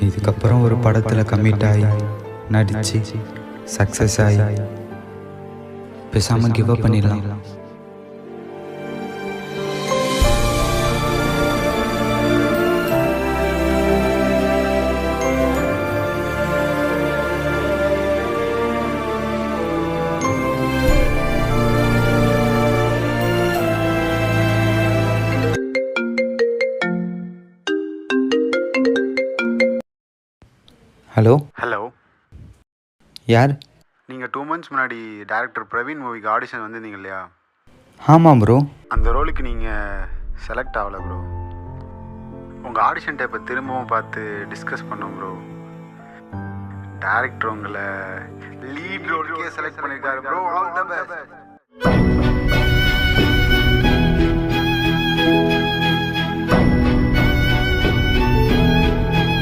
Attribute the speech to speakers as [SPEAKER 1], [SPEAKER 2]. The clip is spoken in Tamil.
[SPEAKER 1] இதுக்கப்புறம் ஒரு படத்தில் கமிட் ஆகி நடித்து சக்ஸஸ் ஆகி பேசாமல் கிவ் அப் பண்ணிடலாம். ஹலோ
[SPEAKER 2] ஹலோ,
[SPEAKER 1] யார்?
[SPEAKER 2] நீங்கள் 2 months முன்னாடி டேரக்டர் பிரவீன் மூவிக்கு ஆடிஷன் வந்திருந்தீங்க இல்லையா?
[SPEAKER 1] ஆமாம் ப்ரோ.
[SPEAKER 2] அந்த ரோலுக்கு நீங்கள் செலக்ட் ஆகலை ப்ரோ. உங்கள் ஆடிஷன் டேப்பை திரும்பவும் பார்த்து டிஸ்கஸ் பண்ணோம் ப்ரோ. டேரக்டர் உங்களை லீட் ரோலுக்கே செலக்ட் பண்ணியிருக்காரு ப்ரோ. All the best.